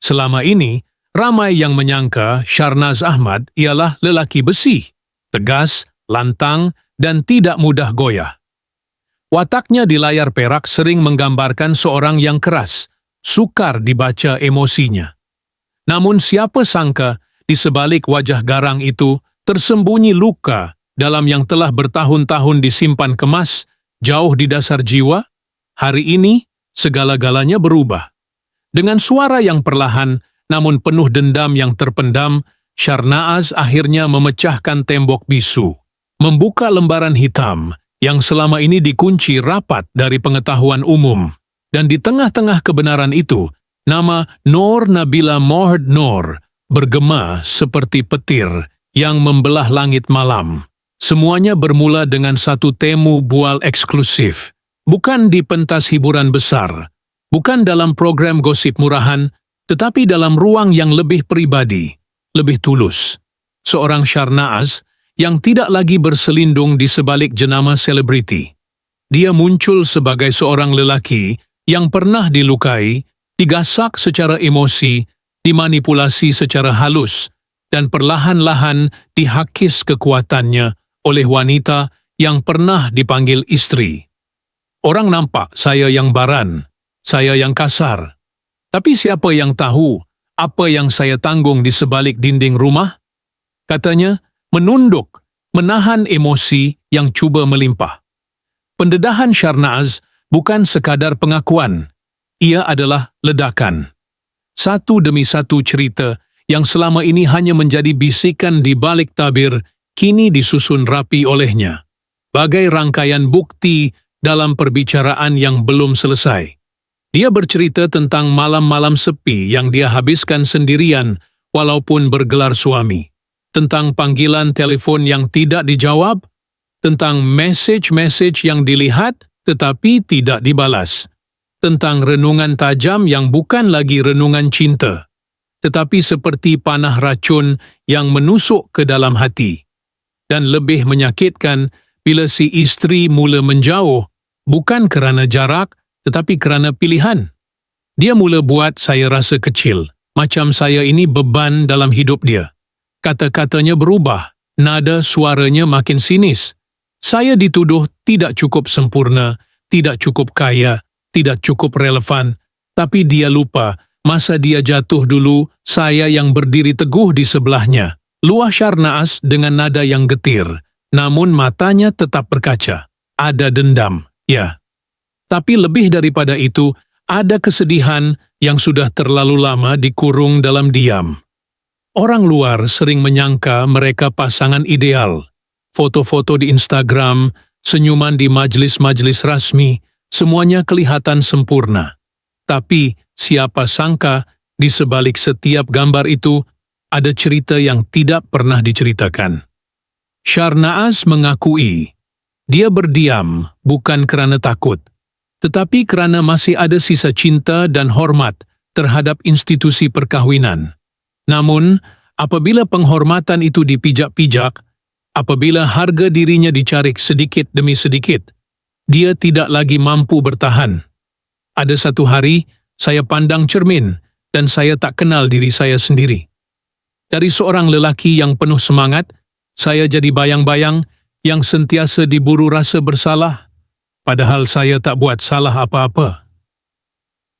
Selama ini, ramai yang menyangka Syahnaz Ahmad ialah lelaki besi, tegas, lantang, dan tidak mudah goyah. Wataknya di layar perak sering menggambarkan seorang yang keras, sukar dibaca emosinya. Namun siapa sangka di sebalik wajah garang itu tersembunyi luka dalam yang telah bertahun-tahun disimpan kemas jauh di dasar jiwa. Hari ini segala-galanya berubah. Dengan suara yang perlahan namun penuh dendam yang terpendam, Syahnaz akhirnya memecahkan tembok bisu, membuka lembaran hitam yang selama ini dikunci rapat dari pengetahuan umum. Dan di tengah-tengah kebenaran itu, nama Noor Nabila Mohd Noor bergema seperti petir yang membelah langit malam. Semuanya bermula dengan satu temu bual eksklusif, bukan di pentas hiburan besar, bukan dalam program gosip murahan, tetapi dalam ruang yang lebih pribadi, lebih tulus. Seorang Syahnaz yang tidak lagi berselindung di sebalik jenama selebriti. Dia muncul sebagai seorang lelaki yang pernah dilukai, digasak secara emosi, dimanipulasi secara halus, dan perlahan-lahan dihakis kekuatannya oleh wanita yang pernah dipanggil istri. Orang nampak saya yang baran, saya yang kasar. Tapi siapa yang tahu apa yang saya tanggung di sebalik dinding rumah? Katanya, menunduk, menahan emosi yang cuba melimpah. Pendedahan Syahnaz bukan sekadar pengakuan, ia adalah ledakan. Satu demi satu cerita yang selama ini hanya menjadi bisikan di balik tabir, kini disusun rapi olehnya. Bagai rangkaian bukti dalam perbicaraan yang belum selesai. Dia bercerita tentang malam-malam sepi yang dia habiskan sendirian walaupun bergelar suami. Tentang panggilan telepon yang tidak dijawab, tentang message-message yang dilihat tetapi tidak dibalas, tentang renungan tajam yang bukan lagi renungan cinta, tetapi seperti panah racun yang menusuk ke dalam hati. Dan lebih menyakitkan bila si istri mula menjauh, bukan kerana jarak, tetapi kerana pilihan. Dia mula buat saya rasa kecil, macam saya ini beban dalam hidup dia. Kata-katanya berubah, nada suaranya makin sinis. Saya dituduh tidak cukup sempurna, tidak cukup kaya, tidak cukup relevan, tapi dia lupa, masa dia jatuh dulu, saya yang berdiri teguh di sebelahnya. Luah Syahnaz dengan nada yang getir, namun matanya tetap berkaca. Ada dendam, ya. Tapi lebih daripada itu, ada kesedihan yang sudah terlalu lama dikurung dalam diam. Orang luar sering menyangka mereka pasangan ideal. Foto-foto di Instagram, senyuman di majelis-majelis rasmi, semuanya kelihatan sempurna. Tapi siapa sangka di sebalik setiap gambar itu ada cerita yang tidak pernah diceritakan. Syahnaz mengakui, dia berdiam bukan kerana takut, tetapi kerana masih ada sisa cinta dan hormat terhadap institusi perkahwinan. Namun, apabila penghormatan itu dipijak-pijak, apabila harga dirinya dicarik sedikit demi sedikit, dia tidak lagi mampu bertahan. Ada satu hari, saya pandang cermin dan saya tak kenal diri saya sendiri. Dari seorang lelaki yang penuh semangat, saya jadi bayang-bayang yang sentiasa diburu rasa bersalah, padahal saya tak buat salah apa-apa.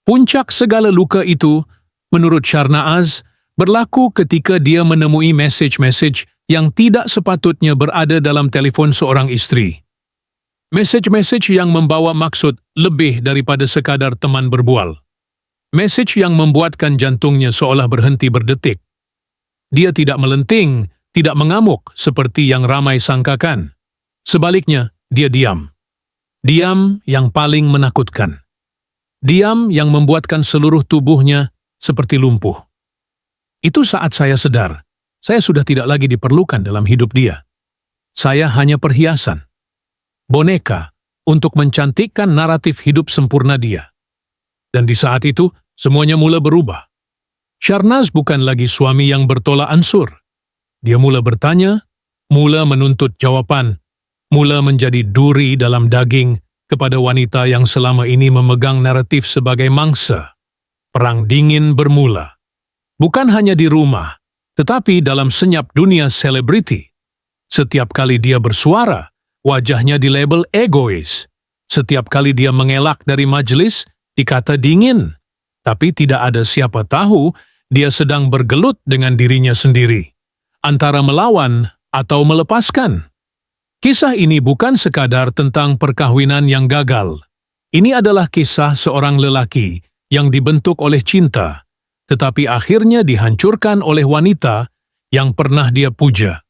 Puncak segala luka itu, menurut Syahnaz, berlaku ketika dia menemui message-message yang tidak sepatutnya berada dalam telefon seorang istri. Message-message yang membawa maksud lebih daripada sekadar teman berbual. Message yang membuatkan jantungnya seolah berhenti berdetik. Dia tidak melenting, tidak mengamuk seperti yang ramai sangkakan. Sebaliknya, dia diam. Diam yang paling menakutkan. Diam yang membuatkan seluruh tubuhnya seperti lumpuh. Itu saat saya sadar, saya sudah tidak lagi diperlukan dalam hidup dia. Saya hanya perhiasan, boneka untuk mencantikkan naratif hidup sempurna dia. Dan di saat itu, semuanya mula berubah. Syahnaz bukan lagi suami yang bertolak ansur. Dia mula bertanya, mula menuntut jawapan, mula menjadi duri dalam daging kepada wanita yang selama ini memegang naratif sebagai mangsa. Perang dingin bermula. Bukan hanya di rumah, tetapi dalam senyap dunia selebriti. Setiap kali dia bersuara, wajahnya dilabel egois. Setiap kali dia mengelak dari majelis, dikata dingin. Tapi tidak ada siapa tahu dia sedang bergelut dengan dirinya sendiri, antara melawan atau melepaskan. Kisah ini bukan sekadar tentang perkawinan yang gagal. Ini adalah kisah seorang lelaki yang dibentuk oleh cinta, tetapi akhirnya dihancurkan oleh wanita yang pernah dia puja.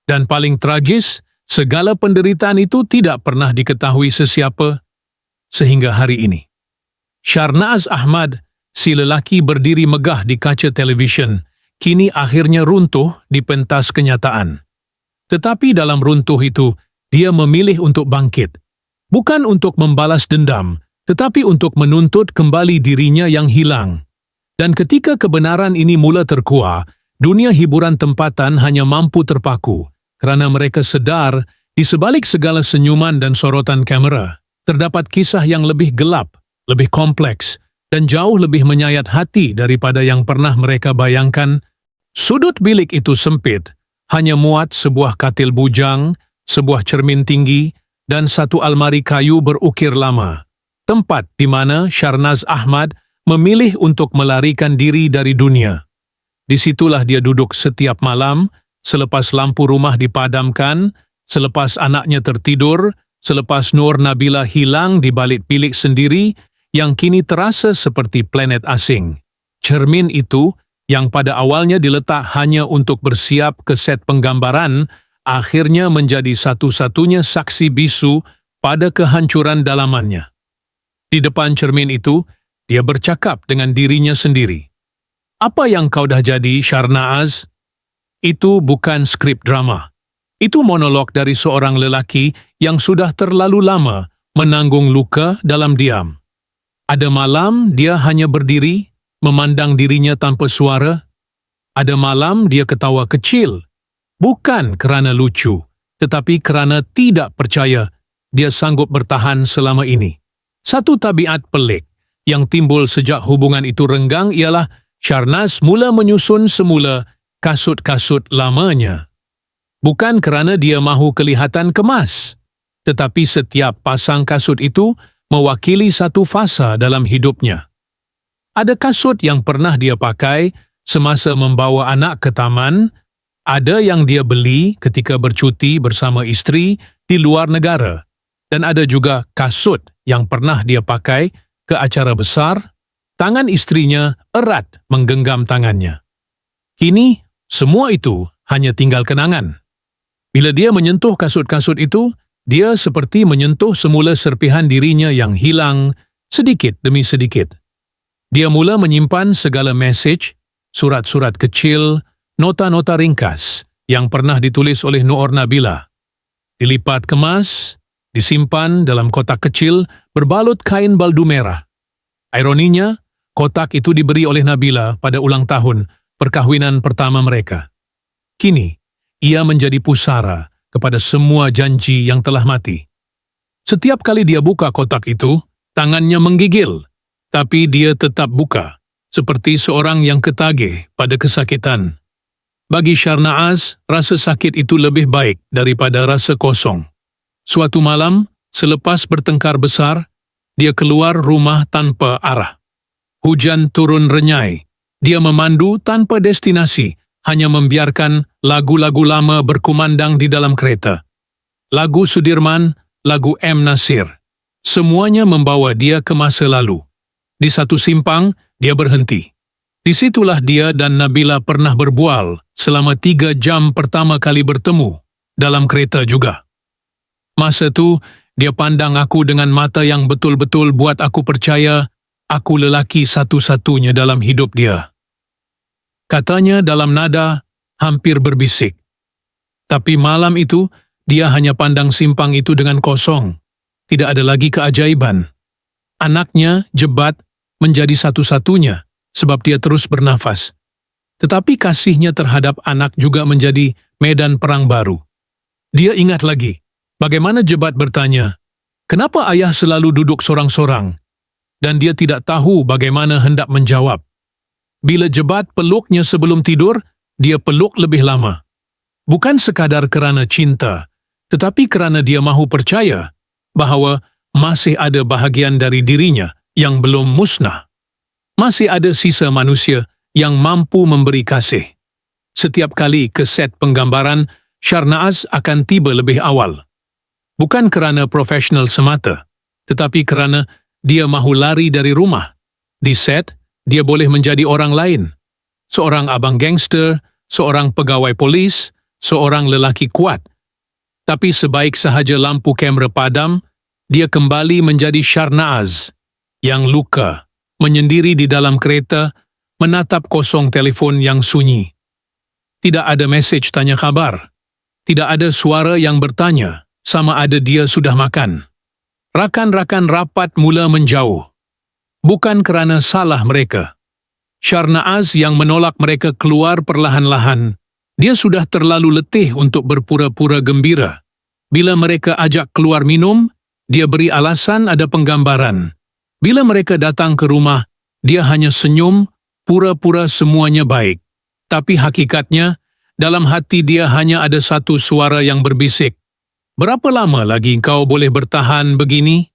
Dan paling tragis, segala penderitaan itu tidak pernah diketahui sesiapa sehingga hari ini. Sharnaaz Ahmad, si lelaki berdiri megah di kaca televisyen, kini akhirnya runtuh di pentas kenyataan. Tetapi dalam runtuh itu, dia memilih untuk bangkit. Bukan untuk membalas dendam, tetapi untuk menuntut kembali dirinya yang hilang. Dan ketika kebenaran ini mula terkuak, dunia hiburan tempatan hanya mampu terpaku, kerana mereka sedar di sebalik segala senyuman dan sorotan kamera, terdapat kisah yang lebih gelap, lebih kompleks, dan jauh lebih menyayat hati daripada yang pernah mereka bayangkan. Sudut bilik itu sempit, hanya muat sebuah katil bujang, sebuah cermin tinggi, dan satu almari kayu berukir lama. Tempat di mana Sharnaaz Ahmad memilih untuk melarikan diri dari dunia. Disitulah dia duduk setiap malam, selepas lampu rumah dipadamkan, selepas anaknya tertidur, selepas Nur Nabila hilang di balik bilik sendiri yang kini terasa seperti planet asing. Cermin itu, yang pada awalnya diletak hanya untuk bersiap ke set penggambaran, akhirnya menjadi satu-satunya saksi bisu pada kehancuran dalamannya. Di depan cermin itu, dia bercakap dengan dirinya sendiri. Apa yang kau dah jadi, Sharnaaz? Itu bukan skrip drama. Itu monolog dari seorang lelaki yang sudah terlalu lama menanggung luka dalam diam. Ada malam dia hanya berdiri, memandang dirinya tanpa suara. Ada malam dia ketawa kecil. Bukan kerana lucu, tetapi kerana tidak percaya dia sanggup bertahan selama ini. Satu tabiat pelik yang timbul sejak hubungan itu renggang ialah Sharnaaz mula menyusun semula kasut-kasut lamanya. Bukan kerana dia mahu kelihatan kemas, tetapi setiap pasang kasut itu mewakili satu fasa dalam hidupnya. Ada kasut yang pernah dia pakai semasa membawa anak ke taman, ada yang dia beli ketika bercuti bersama isteri di luar negara, dan ada juga kasut yang pernah dia pakai ke acara besar, tangan istrinya erat menggenggam tangannya. Kini, semua itu hanya tinggal kenangan. Bila dia menyentuh kasut-kasut itu, dia seperti menyentuh semula serpihan dirinya yang hilang sedikit demi sedikit. Dia mula menyimpan segala mesej, surat-surat kecil, nota-nota ringkas yang pernah ditulis oleh Nur Nabila. Dilipat kemas, disimpan dalam kotak kecil berbalut kain baldu merah. Ironinya, kotak itu diberi oleh Nabila pada ulang tahun perkahwinan pertama mereka. Kini, ia menjadi pusara kepada semua janji yang telah mati. Setiap kali dia buka kotak itu, tangannya menggigil, tapi dia tetap buka, seperti seorang yang ketagih pada kesakitan. Bagi Sharnaaz, rasa sakit itu lebih baik daripada rasa kosong. Suatu malam, selepas bertengkar besar, dia keluar rumah tanpa arah. Hujan turun renyai. Dia memandu tanpa destinasi, hanya membiarkan lagu-lagu lama berkumandang di dalam kereta. Lagu Sudirman, lagu M. Nasir. Semuanya membawa dia ke masa lalu. Di satu simpang, dia berhenti. Disitulah dia dan Nabila pernah berbual selama 3 jam pertama kali bertemu, dalam kereta juga. Masa tu, dia pandang aku dengan mata yang betul-betul buat aku percaya aku lelaki satu-satunya dalam hidup dia. Katanya dalam nada hampir berbisik. Tapi malam itu, dia hanya pandang simpang itu dengan kosong. Tidak ada lagi keajaiban. Anaknya, Jebat, menjadi satu-satunya sebab dia terus bernafas. Tetapi kasihnya terhadap anak juga menjadi medan perang baru. Dia ingat lagi bagaimana Jebat bertanya, kenapa ayah selalu duduk sorang-sorang? Dan dia tidak tahu bagaimana hendak menjawab. bila Jebat peluknya sebelum tidur, dia peluk lebih lama. Bukan sekadar kerana cinta, tetapi kerana dia mahu percaya bahawa masih ada bahagian dari dirinya yang belum musnah. Masih ada sisa manusia yang mampu memberi kasih. Setiap kali ke set penggambaran, Sharnaaz akan tiba lebih awal. Bukan kerana profesional semata, tetapi kerana dia mahu lari dari rumah. Di set, dia boleh menjadi orang lain. Seorang abang gangster, seorang pegawai polis, seorang lelaki kuat. Tapi sebaik sahaja lampu kamera padam, dia kembali menjadi Sharnaaz yang luka, menyendiri di dalam kereta, menatap kosong telefon yang sunyi. Tidak ada mesej tanya khabar. Tidak ada suara yang bertanya sama ada dia sudah makan. Rakan-rakan rapat mula menjauh. Bukan kerana salah mereka. Sharnaaz yang menolak mereka keluar perlahan-lahan. Dia sudah terlalu letih untuk berpura-pura gembira. Bila mereka ajak keluar minum, dia beri alasan ada penggambaran. Bila mereka datang ke rumah, dia hanya senyum, pura-pura semuanya baik. Tapi hakikatnya, dalam hati dia hanya ada satu suara yang berbisik. Berapa lama lagi kau boleh bertahan begini?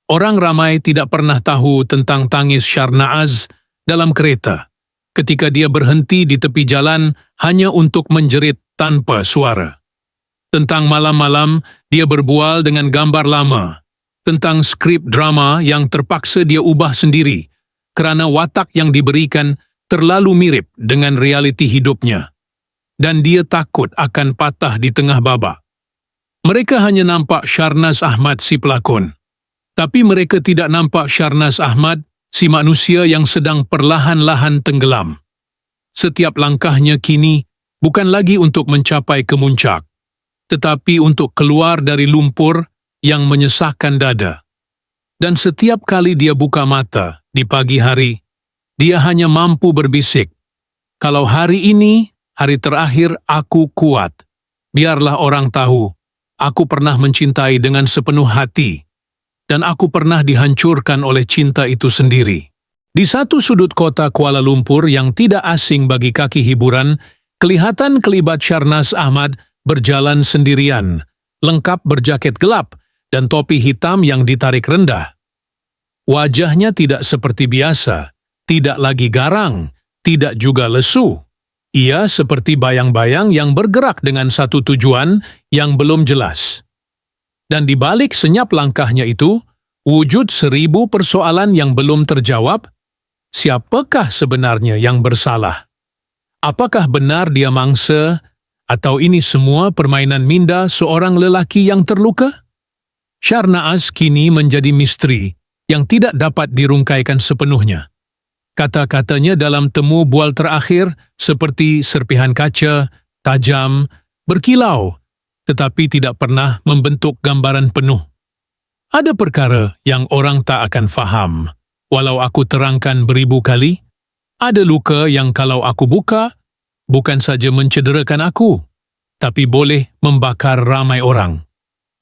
Orang ramai tidak pernah tahu tentang tangis Sharnaaz dalam kereta, ketika dia berhenti di tepi jalan hanya untuk menjerit tanpa suara. Tentang malam-malam, dia berbual dengan gambar lama. Tentang skrip drama yang terpaksa dia ubah sendiri, kerana watak yang diberikan terlalu mirip dengan realiti hidupnya. Dan dia takut akan patah di tengah babak. Mereka hanya nampak Sharnaz Ahmad si pelakon. Tapi mereka tidak nampak Sharnaz Ahmad si manusia yang sedang perlahan-lahan tenggelam. Setiap langkahnya kini bukan lagi untuk mencapai kemuncak, tetapi untuk keluar dari lumpur yang menyesakkan dada. Dan setiap kali dia buka mata di pagi hari, dia hanya mampu berbisik, "Kalau hari ini, hari terakhir aku kuat, biarlah orang tahu, aku pernah mencintai dengan sepenuh hati, dan aku pernah dihancurkan oleh cinta itu sendiri." Di satu sudut kota Kuala Lumpur yang tidak asing bagi kaki hiburan, kelihatan kelibat Sharnaz Ahmad berjalan sendirian, lengkap berjaket gelap dan topi hitam yang ditarik rendah. Wajahnya tidak seperti biasa, tidak lagi garang, tidak juga lesu. Ia seperti bayang-bayang yang bergerak dengan satu tujuan yang belum jelas. Dan di balik senyap langkahnya itu, wujud 1000 persoalan yang belum terjawab. Siapakah sebenarnya yang bersalah? Apakah benar dia mangsa, atau ini semua permainan minda seorang lelaki yang terluka? Sharnaaz kini menjadi misteri yang tidak dapat dirungkaikan sepenuhnya. Kata-katanya dalam temu bual terakhir seperti serpihan kaca, tajam, berkilau, tetapi tidak pernah membentuk gambaran penuh. Ada perkara yang orang tak akan faham, walau aku terangkan beribu kali. Ada luka yang kalau aku buka, bukan saja mencederakan aku, tapi boleh membakar ramai orang.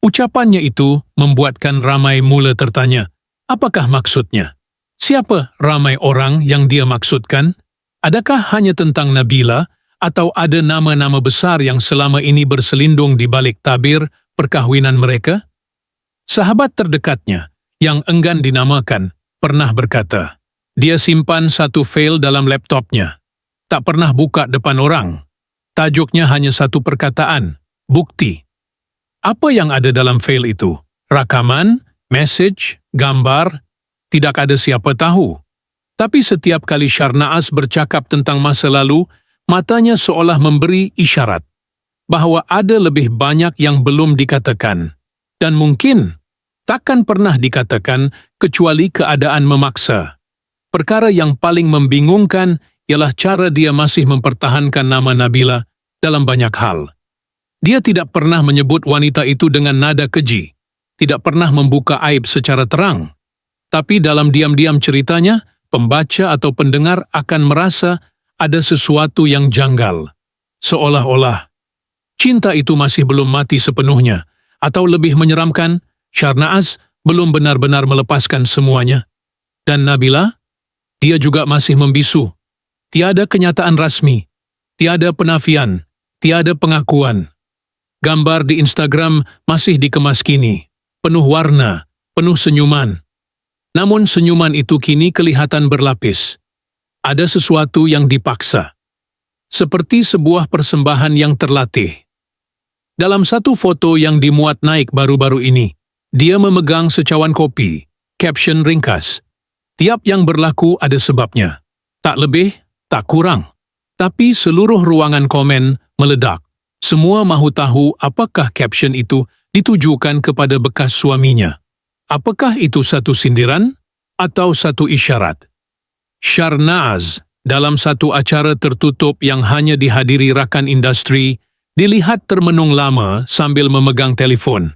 Ucapannya itu membuatkan ramai mula tertanya, apakah maksudnya? Siapa ramai orang yang dia maksudkan? Adakah hanya tentang Nabila atau ada nama-nama besar yang selama ini berselindung di balik tabir perkahwinan mereka? Sahabat terdekatnya, yang enggan dinamakan, pernah berkata, dia simpan satu fail dalam laptopnya. Tak pernah buka depan orang. Tajuknya hanya satu perkataan, bukti. Apa yang ada dalam fail itu? Rakaman, message, gambar? Tidak ada siapa tahu. Tapi setiap kali Sharnaaz bercakap tentang masa lalu, matanya seolah memberi isyarat bahawa ada lebih banyak yang belum dikatakan. Dan mungkin takkan pernah dikatakan kecuali keadaan memaksa. Perkara yang paling membingungkan ialah cara dia masih mempertahankan nama Nabila dalam banyak hal. Dia tidak pernah menyebut wanita itu dengan nada keji, tidak pernah membuka aib secara terang. Tapi dalam diam-diam ceritanya, pembaca atau pendengar akan merasa ada sesuatu yang janggal. Seolah-olah cinta itu masih belum mati sepenuhnya, atau lebih menyeramkan, Sharnaaz belum benar-benar melepaskan semuanya. Dan Nabila, dia juga masih membisu. Tiada kenyataan rasmi, tiada penafian, tiada pengakuan. Gambar di Instagram masih dikemas kini, penuh warna, penuh senyuman. Namun senyuman itu kini kelihatan berlapis. Ada sesuatu yang dipaksa. Seperti sebuah persembahan yang terlatih. Dalam satu foto yang dimuat naik baru-baru ini, dia memegang secawan kopi, caption ringkas. Tiap yang berlaku ada sebabnya. Tak lebih, tak kurang. Tapi seluruh ruangan komen meledak. Semua mahu tahu apakah caption itu ditujukan kepada bekas suaminya. Apakah itu satu sindiran atau satu isyarat? Sharnaaz, dalam satu acara tertutup yang hanya dihadiri rakan industri, dilihat termenung lama sambil memegang telefon.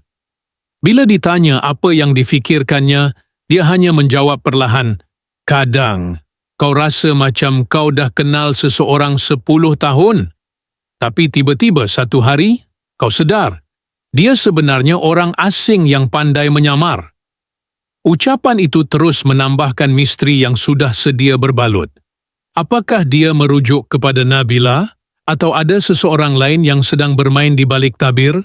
Bila ditanya apa yang difikirkannya, dia hanya menjawab perlahan, "Kadang, kau rasa macam kau dah kenal seseorang 10 tahun. Tapi tiba-tiba satu hari, kau sedar, dia sebenarnya orang asing yang pandai menyamar." Ucapan itu terus menambahkan misteri yang sudah sedia berbalut. Apakah dia merujuk kepada Nabila? Atau ada seseorang lain yang sedang bermain di balik tabir?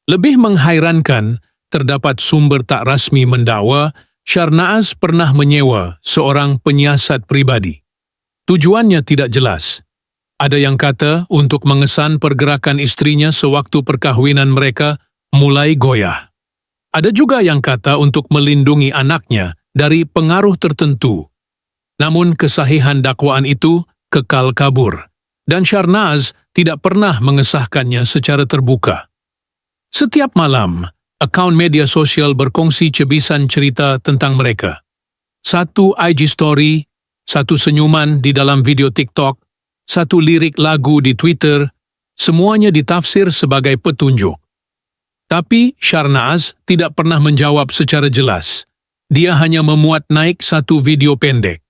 Lebih menghairankan, terdapat sumber tak rasmi mendakwa Sharnaaz pernah menyewa seorang penyiasat pribadi. Tujuannya tidak jelas. Ada yang kata untuk mengesan pergerakan istrinya sewaktu perkahwinan mereka mulai goyah. Ada juga yang kata untuk melindungi anaknya dari pengaruh tertentu. Namun kesahihan dakwaan itu kekal kabur. Dan Sharnaaz tidak pernah mengesahkannya secara terbuka. Setiap malam, akaun media sosial berkongsi cebisan cerita tentang mereka. Satu IG story, satu senyuman di dalam video TikTok, satu lirik lagu di Twitter, semuanya ditafsir sebagai petunjuk. Tapi Sharnaaz tidak pernah menjawab secara jelas. Dia hanya memuat naik satu video pendek.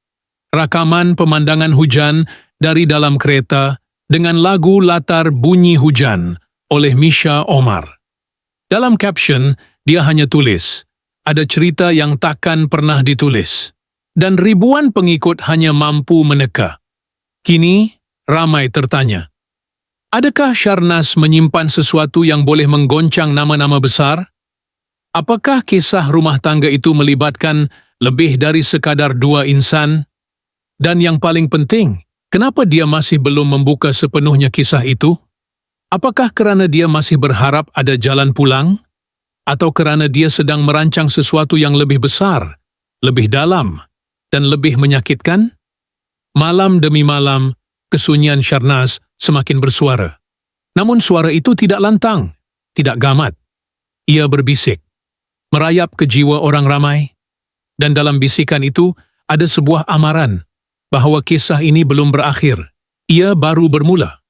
Rakaman pemandangan hujan dari dalam kereta dengan lagu latar bunyi hujan oleh Misha Omar. Dalam caption, dia hanya tulis, ada cerita yang takkan pernah ditulis. Dan ribuan pengikut hanya mampu meneka. Kini, ramai tertanya, adakah Sharnaaz menyimpan sesuatu yang boleh menggoncang nama-nama besar? Apakah kisah rumah tangga itu melibatkan lebih dari sekadar dua insan? Dan yang paling penting, kenapa dia masih belum membuka sepenuhnya kisah itu? Apakah kerana dia masih berharap ada jalan pulang? Atau kerana dia sedang merancang sesuatu yang lebih besar, lebih dalam, dan lebih menyakitkan? Malam demi malam, kesunyian Sharnaaz semakin bersuara. Namun suara itu tidak lantang, tidak gamat. Ia berbisik, merayap ke jiwa orang ramai. Dan dalam bisikan itu ada sebuah amaran bahwa kisah ini belum berakhir. Ia baru bermula.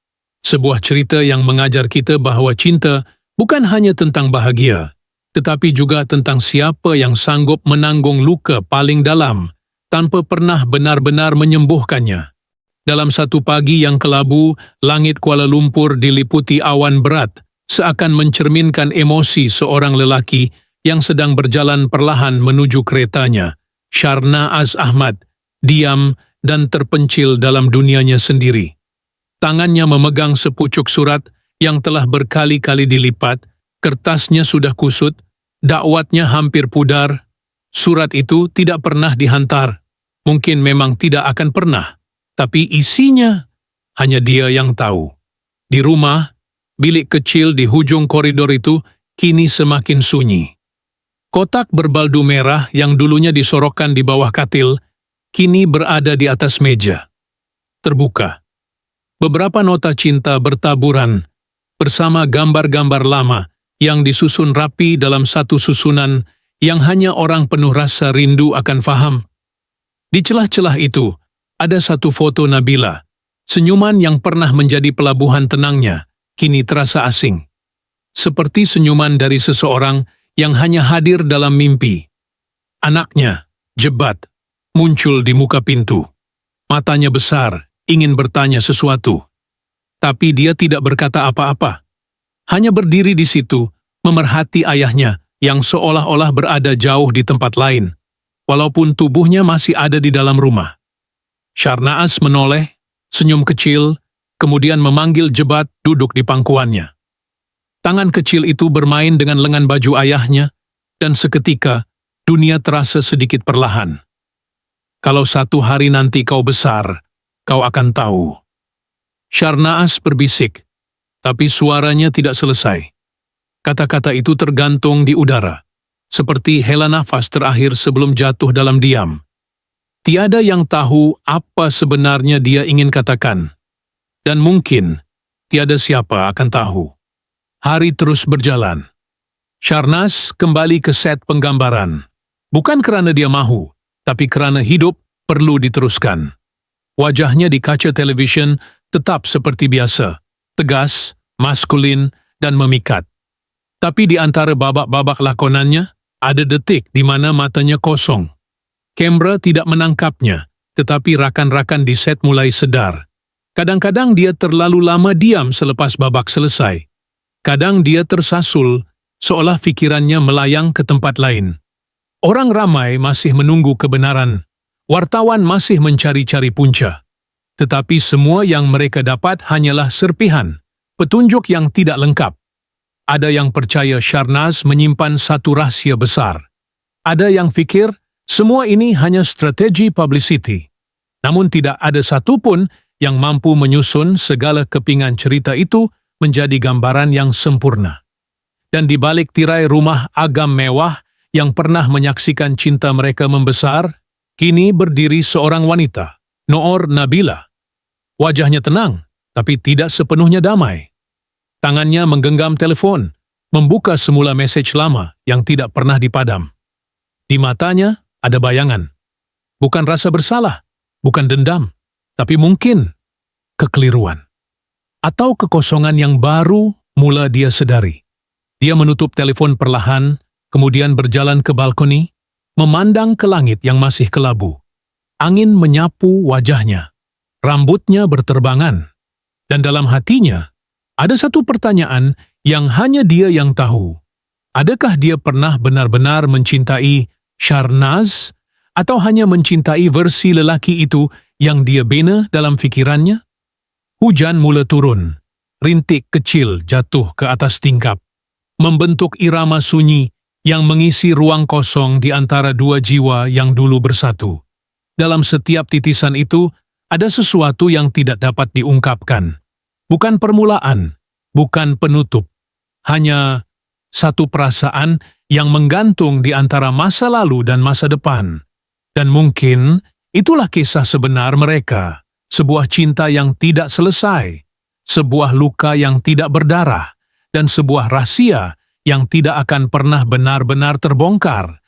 Sebuah cerita yang mengajar kita bahwa cinta bukan hanya tentang bahagia, tetapi juga tentang siapa yang sanggup menanggung luka paling dalam tanpa pernah benar-benar menyembuhkannya. Dalam satu pagi yang kelabu, langit Kuala Lumpur diliputi awan berat, seakan mencerminkan emosi seorang lelaki yang sedang berjalan perlahan menuju keretanya. Sharnaaz Ahmad diam dan terpencil dalam dunianya sendiri. Tangannya memegang sepucuk surat yang telah berkali-kali dilipat, kertasnya sudah kusut, dakwatnya hampir pudar. Surat itu tidak pernah dihantar. Mungkin memang tidak akan pernah, tapi isinya hanya dia yang tahu. Di rumah, bilik kecil di hujung koridor itu kini semakin sunyi. Kotak berbaldu merah yang dulunya disorokkan di bawah katil, kini berada di atas meja. Terbuka. Beberapa nota cinta bertaburan bersama gambar-gambar lama yang disusun rapi dalam satu susunan yang hanya orang penuh rasa rindu akan faham. Di celah-celah itu, ada satu foto Nabila. Senyuman yang pernah menjadi pelabuhan tenangnya, kini terasa asing. Seperti senyuman dari seseorang yang hanya hadir dalam mimpi. Anaknya, Jebat, muncul di muka pintu. Matanya besar, ingin bertanya sesuatu. Tapi dia tidak berkata apa-apa. Hanya berdiri di situ, memerhati ayahnya yang seolah-olah berada jauh di tempat lain, walaupun tubuhnya masih ada di dalam rumah. Sharnaaz menoleh, senyum kecil, kemudian memanggil Jebat duduk di pangkuannya. Tangan kecil itu bermain dengan lengan baju ayahnya, dan seketika dunia terasa sedikit perlahan. Kalau satu hari nanti kau besar, kau akan tahu. Syarnaaz berbisik, tapi suaranya tidak selesai. Kata-kata itu tergantung di udara, seperti hela nafas terakhir sebelum jatuh dalam diam. Tiada yang tahu apa sebenarnya dia ingin katakan, dan mungkin tiada siapa akan tahu. Hari terus berjalan. Syarnaaz kembali ke set penggambaran. Bukan kerana dia mahu, tapi kerana hidup perlu diteruskan. Wajahnya di kaca televisyen tetap seperti biasa, tegas, maskulin, dan memikat. Tapi di antara babak-babak lakonannya, ada detik di mana matanya kosong. Kamera tidak menangkapnya, tetapi rakan-rakan di set mulai sedar. Kadang-kadang dia terlalu lama diam selepas babak selesai. Kadang dia tersasul, seolah fikirannya melayang ke tempat lain. Orang ramai masih menunggu kebenaran. Wartawan masih mencari-cari punca. Tetapi semua yang mereka dapat hanyalah serpihan, petunjuk yang tidak lengkap. Ada yang percaya Syarnaaz menyimpan satu rahsia besar. Ada yang fikir semua ini hanya strategi publicity. Namun tidak ada satupun yang mampu menyusun segala kepingan cerita itu menjadi gambaran yang sempurna. Dan di balik tirai rumah agam mewah yang pernah menyaksikan cinta mereka membesar, kini berdiri seorang wanita, Noor Nabila. Wajahnya tenang, tapi tidak sepenuhnya damai. Tangannya menggenggam telepon, membuka semula mesej lama yang tidak pernah dipadam. Di matanya ada bayangan. Bukan rasa bersalah, bukan dendam, tapi mungkin kekeliruan. Atau kekosongan yang baru mula dia sedari. Dia menutup telepon perlahan, kemudian berjalan ke balkoni, memandang ke langit yang masih kelabu. Angin menyapu wajahnya, rambutnya berterbangan, dan dalam hatinya ada satu pertanyaan yang hanya dia yang tahu. Adakah dia pernah benar-benar mencintai Syarnaaz, atau hanya mencintai versi lelaki itu yang dia bina dalam fikirannya? Hujan mula turun, rintik kecil jatuh ke atas tingkap, membentuk irama sunyi yang mengisi ruang kosong di antara dua jiwa yang dulu bersatu. Dalam setiap titisan itu, ada sesuatu yang tidak dapat diungkapkan. Bukan permulaan, bukan penutup. Hanya satu perasaan yang menggantung di antara masa lalu dan masa depan. Dan mungkin itulah kisah sebenar mereka. Sebuah cinta yang tidak selesai, sebuah luka yang tidak berdarah, dan sebuah rahasia yang tidak akan pernah benar-benar terbongkar.